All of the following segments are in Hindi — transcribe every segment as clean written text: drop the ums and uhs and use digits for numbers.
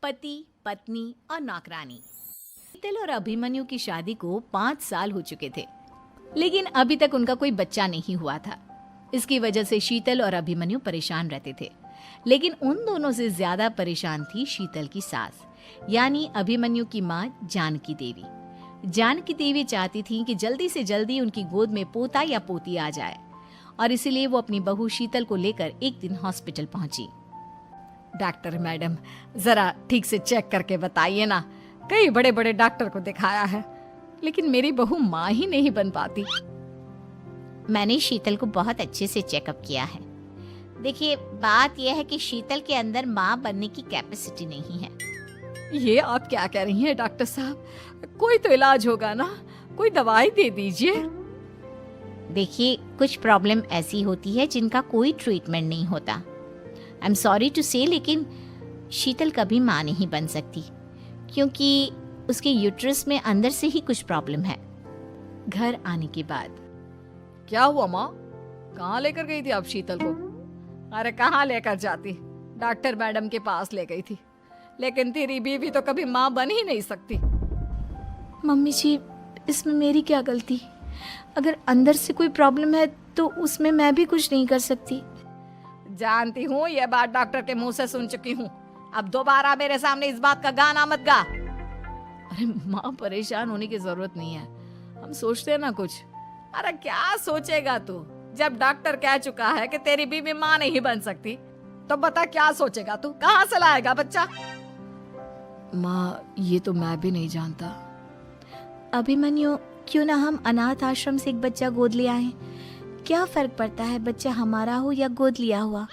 पति, पत्नी और नौकरानी। शीतल और अभिमन्यु की शादी को 5 साल हो चुके थे, लेकिन अभी तक उनका कोई बच्चा नहीं हुआ था। इसकी वजह से शीतल और अभिमन्यु परेशान रहते थे, लेकिन उन दोनों से ज्यादा परेशान थी शीतल की सास, यानी अभिमन्यु की माँ जानकी देवी। जानकी देवी चाहती थी कि जल्दी से जल्दी उनकी गोद में पोता या पोती आ जाए, और इसीलिए वो अपनी बहू शीतल को लेकर एक दिन हॉस्पिटल पहुंची। डॉक्टर मैडम, जरा ठीक से चेक करके बताइए ना। कई बड़े बड़े डॉक्टर को दिखाया है, लेकिन मेरी बहू माँ ही नहीं बन पाती। मैंने शीतल को बहुत अच्छे से चेकअप किया है। देखिए, बात यह है कि शीतल के अंदर माँ बनने की कैपेसिटी नहीं है। ये आप क्या कह रही हैं डॉक्टर साहब? कोई तो इलाज होगा ना, कोई दवाई दे दीजिए। देखिए, कुछ प्रॉब्लम ऐसी होती है जिनका कोई ट्रीटमेंट नहीं होता। आई एम सॉरी टू से, लेकिन शीतल कभी माँ नहीं बन सकती, क्योंकि उसके यूट्रस में अंदर से ही कुछ प्रॉब्लम है। घर आने के बाद क्या हुआ माँ? कहाँ लेकर गई थी आप शीतल को? अरे कहाँ लेकर जाती, डॉक्टर मैडम के पास ले गई थी, लेकिन तेरी बीवी तो कभी माँ बन ही नहीं सकती। मम्मी जी, इसमें मेरी क्या गलती? अगर अंदर से कोई प्रॉब्लम है तो उसमें मैं भी कुछ नहीं कर सकती। जानती हूँ, ये बात डॉक्टर के मुंह से सुन चुकी हूँ। अब दोबारा मेरे सामने इस बात का गाना मत गा। अरे माँ, परेशान होने की जरूरत नहीं है, हम सोचते हैं ना कुछ। अरे क्या सोचेगा तू? जब डॉक्टर कह चुका है कि तेरी बीवी माँ नहीं बन सकती, तो बता क्या सोचेगा तू? कहाँ से लाएगा बच्चा? माँ, ये तो मैं भी नहीं जानता। अभिमन्यु, क्यों ना हम अनाथ आश्रम से एक बच्चा गोद ले आए? क्या फर्क पड़ता है बच्चा हमारा हो या गोद लिया हुआ?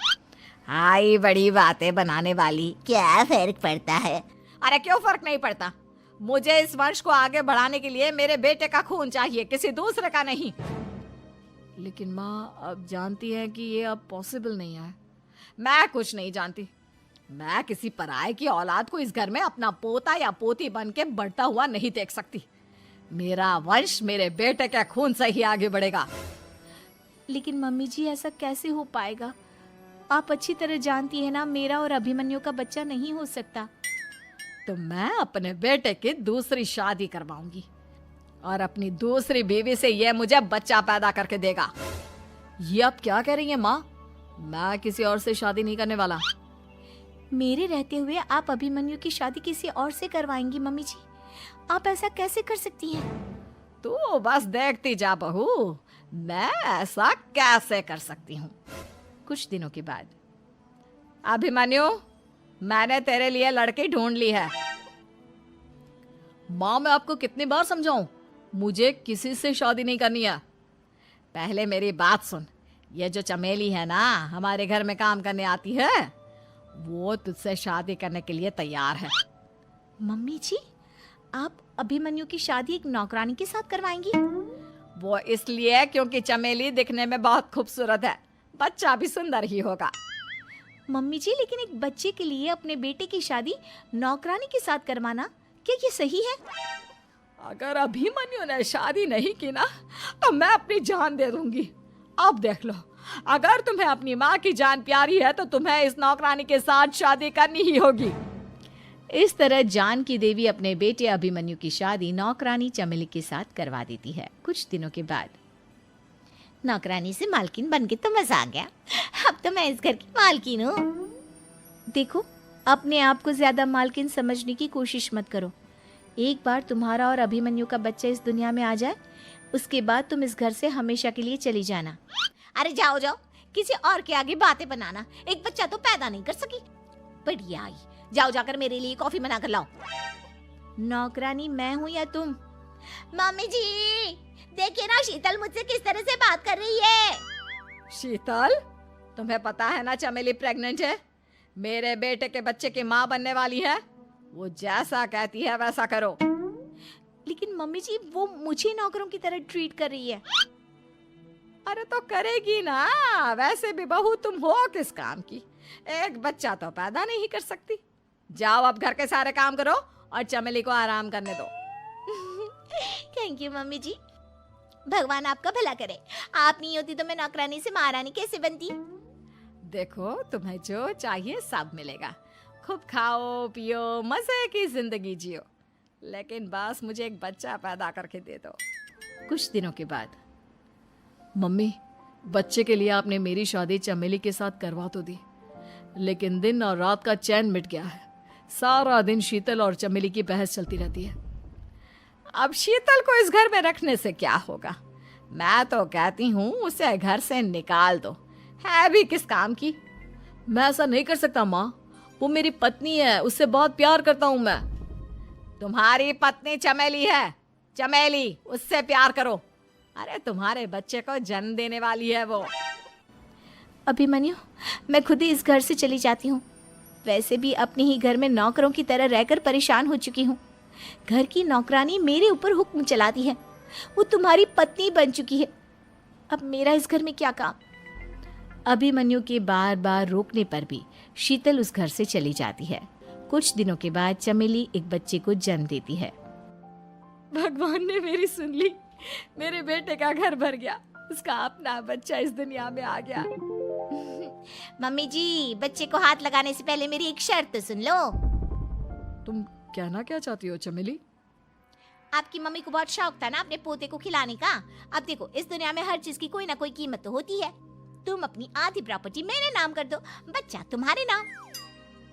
हाय, बड़ी बातें बनाने वाली। क्या फर्क पड़ता है? अरे क्यों फर्क नहीं पड़ता? मुझे इस वंश को आगे बढ़ाने के लिए मेरे बेटे का खून चाहिए, किसी दूसरे का नहीं। लेकिन माँ, आप जानती हैं कि ये अब पॉसिबल नहीं है। मैं कुछ नहीं जानती। मैं किसी पराये की औलाद को इस घर में अपना पोता या पोती बन के बढ़ता हुआ नहीं देख सकती। मेरा वंश मेरे बेटे के खून से ही आगे बढ़ेगा। लेकिन मम्मी जी, ऐसा कैसे हो पाएगा? आप अच्छी तरह जानती है ना, मेरा और अभिमन्यु का बच्चा नहीं हो सकता। तो मैं अपने बेटे की दूसरी शादी करवाऊंगी, और अपनी दूसरी बीवी से यह मुझे बच्चा पैदा करके देगा। ये आप क्या कह रही हैं माँ? मैं किसी और से शादी नहीं करने वाला। मेरे रहते हुए आप अभिमन्यु की शादी किसी और से करवाएंगी? मम्मी जी, आप ऐसा कैसे कर सकती हैं? तू बस देखती जा बहू, मैं ऐसा कैसे कर सकती हूँ। कुछ दिनों के बाद, अभिमन्यु, मैंने तेरे लिए लड़की ढूंढ ली है। माँ, मैं आपको कितनी बार समझाऊं, मुझे किसी से शादी नहीं करनी है। पहले मेरी बात सुन। ये जो चमेली है ना, हमारे घर में काम करने आती है, वो तुझसे शादी करने के लिए तैयार है। मम्मी जी, आप अभिमन्यु की शादी एक नौकरानी के साथ करवाएंगी? वो इसलिए क्योंकि चमेली दिखने में बहुत खूबसूरत है, बच्चा भी सुंदर ही होगा। मम्मी जी, लेकिन एक बच्चे के लिए अपने बेटे की शादी नौकरानी के साथ करवाना, क्या ये सही है? अगर अभिमन्यु ने शादी नहीं की ना, तो मैं अपनी जान दे दूंगी। अब देख लो, अगर तुम्हें अपनी माँ की जान प्यारी है तो तुम्हें इस नौकरानी के साथ शादी करनी ही होगी। इस तरह जानकी देवी अपने बेटे अभिमन्यु की शादी नौकरानी चमेली के साथ करवा देती है। कुछ दिनों के बाद, नौकरानी से मालकिन बन के तो मजा आ गया। अब तो मैं इस घर की मालकिन हूँ। देखो, अपने आप को ज्यादा मालकिन समझने की कोशिश मत करो। एक बार तुम्हारा और अभिमन्यु का बच्चा इस दुनिया में आ जाए, उसके बाद तुम इस घर से हमेशा के लिए चली जाना। अरे जाओ जाओ, किसी और के आगे बातें बनाना। एक बच्चा तो पैदा नहीं कर सकी, बढ़िया आई। जाओ जाकर मेरे लिए कॉफी बना कर लाओ। नौकरानी मैं हूँ या तुम? मम्मी जी, देखिए ना शीतल मुझसे किस तरह से बात कर रही है। शीतल, तुम्हें पता है ना चमेली प्रेग्नेंट है, मेरे बेटे के बच्चे की माँ बनने वाली है। वो जैसा कहती है वैसा करो। लेकिन मम्मी जी, वो मुझे नौकरों की तरह ट्रीट कर रही है। अरे तो करेगी ना, वैसे भी बहू तुम हो किस काम की? एक बच्चा तो पैदा नहीं कर सकती। जाओ अब घर के सारे काम करो और चमेली को आराम करने दो। थैंक यू मम्मी जी, भगवान आपका भला करे। आप नहीं होती तो मैं नौकरानी से महारानी कैसे बनती। देखो, तुम्हें जो चाहिए सब मिलेगा। खूब खाओ पियो, मजे की जिंदगी जियो, लेकिन बस मुझे एक बच्चा पैदा करके दे दो। कुछ दिनों के बाद, मम्मी, बच्चे के लिए आपने मेरी शादी चमेली के साथ करवा तो दी, लेकिन दिन और रात का चैन मिट गया है। सारा दिन शीतल और चमेली की बहस चलती रहती है। अब शीतल को इस घर में रखने से क्या होगा? मैं तो कहती हूँ उसे घर से निकाल दो, है भी किस काम की। मैं ऐसा नहीं कर सकता माँ, वो मेरी पत्नी है, उससे बहुत प्यार करता हूँ मैं। तुम्हारी पत्नी चमेली है, चमेली, उससे प्यार करो। अरे तुम्हारे बच्चे को जन्म देने वाली है वो। अभिमन्यु, मैं खुद ही इस घर से चली जाती हूँ। वैसे भी अपने ही घर में नौकरों की तरह रहकर परेशान हो चुकी हूँ। घर की नौकरानी मेरे ऊपर हुक्म चलाती है, वो तुम्हारी पत्नी बन चुकी है। अब मेरा इस घर में क्या काम? अभिमन्यु के बार बार रोकने पर भी शीतल उस घर से चली जाती है। कुछ दिनों के बाद चमेली एक बच्चे को जन्म देती है। भगवान ने मेरी सुन ली, मेरे बेटे का घर भर गया, उसका अपना बच्चा इस दुनिया में आ गया। मम्मी जी, बच्चे को हाथ लगाने से पहले मेरी एक शर्त तो सुन लो। तुम कहना क्या चाहती हो चमेली? आपकी मम्मी को बहुत शौक था ना अपने पोते को खिलाने का। अब देखो, इस दुनिया में हर चीज की कोई ना कोई कीमत तो होती है। तुम अपनी आधी प्रॉपर्टी मेरे नाम कर दो, बच्चा तुम्हारे नाम।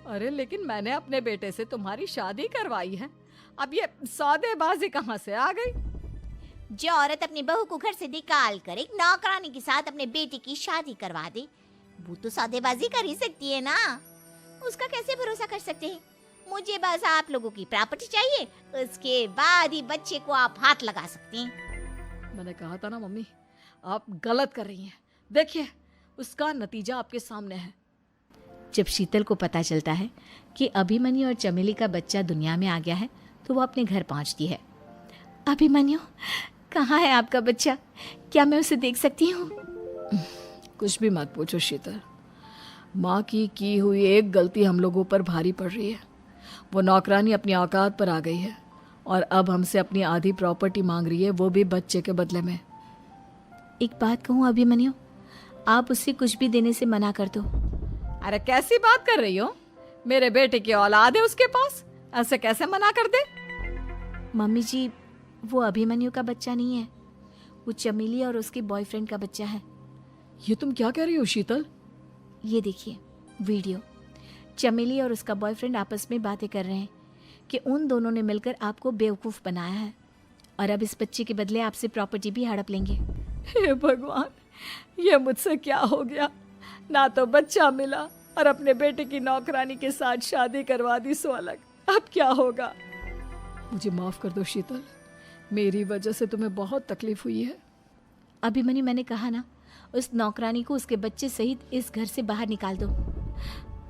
अरे लेकिन मैंने अपने बेटे से तुम्हारी शादी करवाई है, अब ये सौदेबाजी कहाँ से आ गई? जो औरत अपनी बहू को घर से निकाल कर एक नौकरानी के साथ अपने बेटे की शादी करवा दे, वो तो सौदेबाजी कर ही सकती है ना। उसका कैसे भरोसा कर सकते हैं? मुझे बस आप लोगों की प्रॉपर्टी चाहिए, उसके बाद ही बच्चे को आप हाथ लगा सकते हैं। मैंने कहा था ना मम्मी, आप गलत कर रही हैं। देखिए, उसका नतीजा आपके सामने है। जब शीतल को पता चलता है कि अभिमन्यु और चमेली का बच्चा दुनिया में आ गया है, तो वो अपने घर पहुंचती है। अभिमन्यु, कहाँ है आपका बच्चा? क्या मैं उसे देख सकती हूँ? कुछ भी मत पूछो शीतल, माँ की हुई एक गलती हम लोगों पर भारी पड़ रही है। वो नौकरानी अपनी औकात पर आ गई है और अब हमसे अपनी आधी प्रॉपर्टी मांग रही है, वो भी बच्चे के बदले में। एक बात कहूँ अभिमन्यु, आप उससे कुछ भी देने से मना कर दो। अरे कैसी बात कर रही हो? मेरे बेटे की औलाद है उसके पास, ऐसे कैसे मना कर दे? मम्मी जी, वो अभिमन्यु का बच्चा नहीं है, वो चमेली और उसके बॉयफ्रेंड का बच्चा है। ये तुम क्या कह रही हो शीतल? ये देखिए वीडियो। चमेली और उसका बॉयफ्रेंड आपस में बातें कर रहे हैं कि उन दोनों ने मिलकर आपको बेवकूफ़ बनाया है और अब इस बच्चे के बदले आपसे प्रॉपर्टी भी हड़प लेंगे। हे भगवान, ये मुझसे क्या हो गया? ना तो बच्चा मिला और अपने बेटे की नौकरानी के साथ शादी करवा दी सो अलग। अब क्या होगा? मुझे माफ़ कर दो शीतल, मेरी वजह से तुम्हें बहुत तकलीफ हुई है। अभिमन्यु, मैंने कहा ना, उस नौकरानी को उसके बच्चे सहित इस घर से बाहर निकाल दो।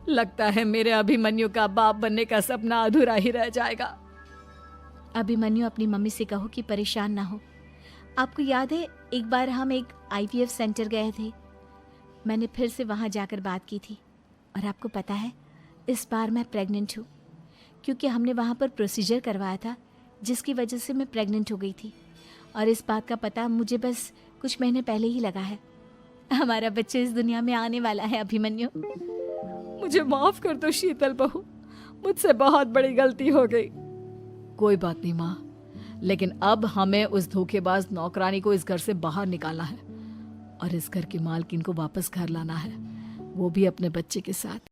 लगता है मेरे अभिमन्यु का बाप बनने का सपना अधूरा ही रह जाएगा। अभिमन्यु, अपनी मम्मी से कहो कि परेशान ना हो। आपको याद है, एक बार हम एक IVF सेंटर गए थे, मैंने फिर से वहाँ जाकर बात की थी और आपको पता है, इस बार मैं प्रेग्नेंट हूँ, क्योंकि हमने वहाँ पर प्रोसीजर करवाया था जिसकी वजह से मैं प्रेग्नेंट हो गई थी और इस बात का पता मुझे बस कुछ महीने पहले ही लगा है। हमारा बच्चा इस दुनिया में आने वाला है अभिमन्यु। मुझे माफ कर दो शीतल बहू, मुझसे बहुत बड़ी गलती हो गई। कोई बात नहीं माँ, लेकिन अब हमें उस धोखेबाज नौकरानी को इस घर से बाहर निकालना है और इस घर की मालकिन को वापस घर लाना है, वो भी अपने बच्चे के साथ।